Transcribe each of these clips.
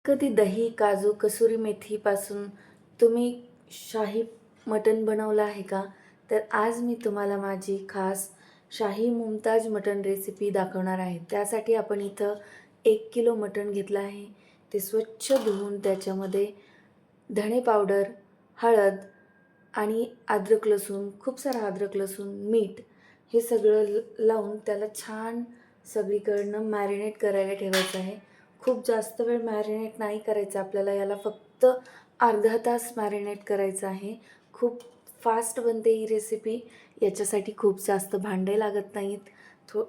कधी दही, काजू, कसुरी मेथीपासून तुम्ही शाही मटण बनवलं आहे का? तर आज मी तुम्हाला माझी खास शाही मुमताज मटण रेसिपी दाखवणार आहे. त्यासाठी आपण इथं 1 किलो मटण घेतलं आहे. ते स्वच्छ धुवून त्याच्यामध्ये धणे पावडर, हळद आणि अद्रक लसूण, खूप सारा अद्रक लसूण, मीठ हे सगळं लावून त्याला छान सगळीकडनं मॅरिनेट करायला ठेवायचं आहे. खूप जास्त वेळ मॅरिनेट नाही करायचं आपल्याला, याला फक्त अर्धा तास मॅरिनेट करायचं आहे. खूप फास्ट बनते ही रेसिपी. याच्यासाठी खूप जास्त भांडे लागत नाहीत.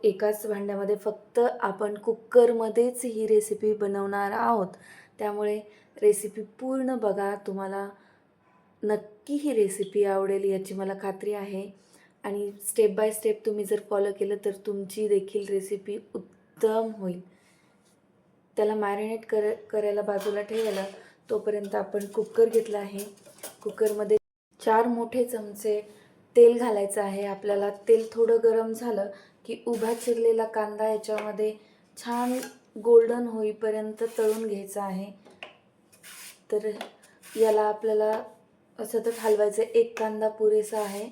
एकाच भांड्यामध्ये फक्त आपण कुकरमध्येच ही रेसिपी बनवणार आहोत. त्यामुळे रेसिपी पूर्ण बघा. तुम्हाला नक्की ही रेसिपी आवडेल याची मला खात्री आहे. आणि स्टेप बाय स्टेप तुम्ही जर फॉलो केलं तर तुमची देखील रेसिपी उत्तम होईल. त्याला मॅरिनेट करायला बाजूला ठेवायला तोपर्यंत आपण कुकर घेतला आहे. कुकरमध्ये 4 मोठे चमचे तेल घालायचं आहे आपल्याला. तेल थोडं गरम झालं की उभा चिरलेला कांदा याच्यामध्ये छान गोल्डन होईपर्यंत तळून घ्यायचा आहे. तर याला आपल्याला सतत हलवायचं. एक कांदा पुरेसा आहे.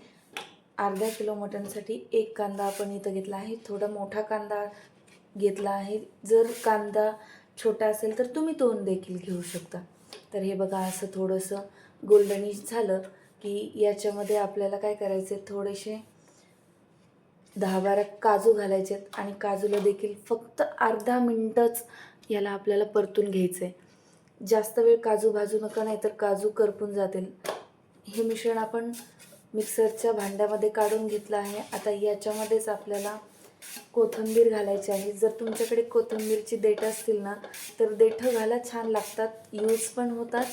अर्धा किलो मटणसाठी 1 कांदा आपण इथं घेतला आहे. थोडा मोठा कांदा घेतला आहे. जर कांदा छोटा असेल तर तुम्ही 2 देखील घेऊ शकता. तर हे बघा, असं थोडंसं गोल्डनिश झालं की याच्यामध्ये आपल्याला काय करायचं आहे, थोडेसे 10-12 काजू घालायचे आहेत आणि काजूला देखील फक्त अर्धा मिनटंच याला आपल्याला परतून घ्यायचं आहे. जास्त वेळ काजू भाजू नका, नाही तर काजू करपून जातील. हे मिश्रण आपण मिक्सरच्या भांड्यामध्ये काढून घेतलं आहे. आता याच्यामध्येच आपल्याला कोथिंबीर घालायची आहे. जर तुमच्याकडे कोथिंबीरची देठं असतील ना तर देठं घाला, छान लागतात, यूज पण होतात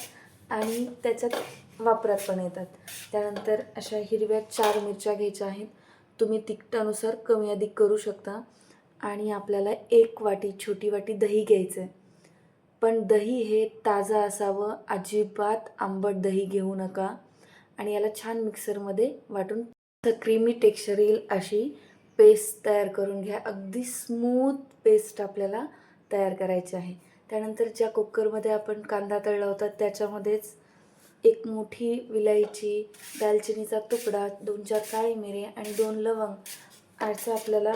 आणि त्याच्यात वापरात पण येतात. त्यानंतर अशा हिरव्या 4 मिरच्या घ्यायच्या आहेत. तुम्ही तिखटानुसार कमी अधिक करू शकता. आणि आपल्याला 1 वाटी, छोटी वाटी दही घ्यायचं आहे. पण दही हे ताजं असावं, अजिबात आंबट दही घेऊ नका. आणि याला छान मिक्सरमध्ये वाटून क्रीमी टेक्स्चर येईल अशी पेस्ट तयार करून घ्या. अगदी स्मूथ पेस्ट आपल्याला तयार करायची आहे. त्यानंतर ज्या कुकरमध्ये आपण कांदा तळला होता त्याच्यामध्येच 1 मोठी विलायची, दालचिनीचा तुकडा, 2-4 काळी मिरी आणि 2 लवंग असं आपल्याला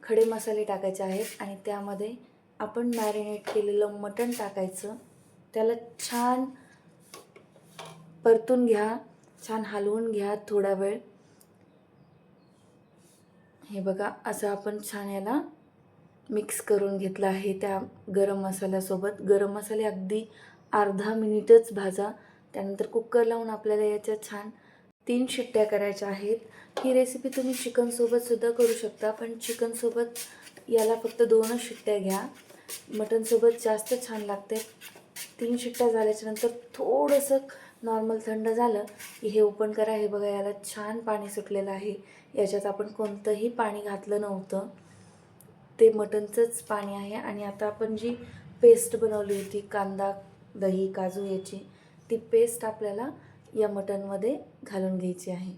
खडे मसाले टाकायचे आहेत. आणि त्यामध्ये आपण मॅरिनेट केलेलं मटण टाकायचं. त्याला छान परतून घ्या, छान हलवून घ्या थोडा वेळ. हे बघा, असं आपण छान याला मिक्स करून घेतलं आहे त्या गरम मसाल्यासोबत. गरम मसाले अगदी अर्धा मिनिटच भाजा. त्यानंतर कुकर लावून आपल्याला याच्या छान 3 शिट्ट्या करायच्या आहेत. ही रेसिपी तुम्ही चिकनसोबतसुद्धा करू शकता, पण चिकनसोबत याला फक्त 2च शिट्ट्या घ्या. मटनसोबत जास्त छान लागते. 3 शिट्ट्या झाल्याच्यानंतर थोडंसं नॉर्मल थंड झालं की हे ओपन करा. हे बघा, याला छान पाणी सुटलेलं आहे. याच्यात आपण कोणतंही पाणी घातलं नव्हतं, ते मटणचंच पाणी आहे. आणि आता आपण जी पेस्ट बनवली होती कांदा, दही, काजू याची, ती पेस्ट आपल्याला या मटणमध्ये घालून घ्यायची आहे.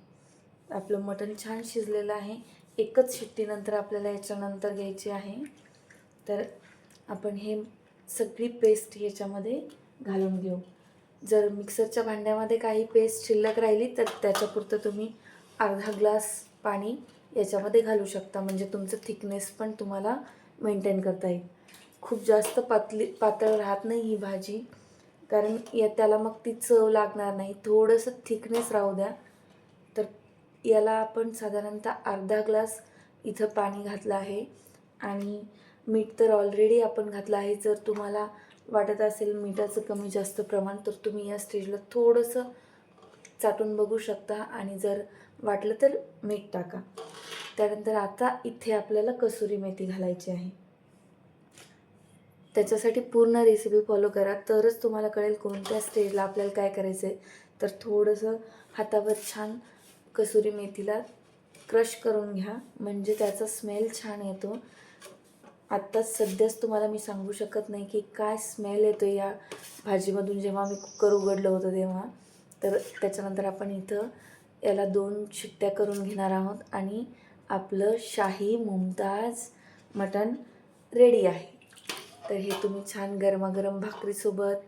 आपलं मटण छान शिजलेलं आहे. एकच शिट्टीनंतर आपल्याला याच्यानंतर घ्यायची आहे. तर आपण हे सगळी पेस्ट याच्यामध्ये घालून घेऊ. जर मिक्सरच्या भांड्यामध्ये काही पेस्ट शिल्लक राहिली तर त्याच्यापुरतं तुम्ही अर्धा ग्लास पाणी याच्यामध्ये घालू शकता. म्हणजे तुमचं थिकनेस पण तुम्हाला मेंटेन करता येईल. खूप जास्त पातळ राहत नाही ही भाजी, कारण त्याला मग ती चव लागणार नाही. थोडंसं थिकनेस राहू द्या. तर याला आपण साधारणतः अर्धा ग्लास इथं पाणी घातलं आहे. आणि मीठ तर ऑलरेडी आपण घातलं आहे. जर तुम्हाला वाटत असेल मिठाचं कमी जास्त प्रमाण तर तुम्ही या स्टेजला थोडंसं चाटून बघू शकता आणि जर वाटलं तर मीठ टाका. त्यानंतर आता इथे आपल्याला कसुरी मेथी घालायची आहे. त्याच्यासाठी पूर्ण रेसिपी फॉलो करा, तरच तुम्हाला कळेल कोणत्या स्टेजला आपल्याला काय करायचं आहे. तर थोडंसं हातावर छान कसुरी मेथीला क्रश करून घ्या, म्हणजे त्याचा स्मेल छान येतो. आत्ताच सध्याच तुम्हाला मी सांगू शकत नाही की काय स्मेल येतो या भाजीमधून जेव्हा मी कुकर उघडलं होतं तेव्हा. तर त्याच्यानंतर आपण इथं याला 2 शिट्ट्या करून घेणार आहोत आणि आपलं शाही मुमताज मटण रेडी आहे. तर हे तुम्ही छान गरमागरम भाकरीसोबत,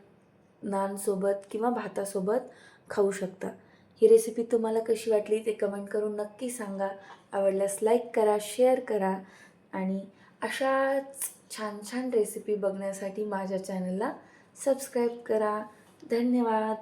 नानसोबत किंवा भातासोबत खाऊ शकता. ही रेसिपी तुम्हाला कशी वाटली ते कमेंट करून नक्की सांगा. आवडल्यास लाईक करा, शेअर करा आणि अशाच छान छान रेसिपी बघण्यासाठी माझ्या चॅनलला सबस्क्राईब करा. धन्यवाद.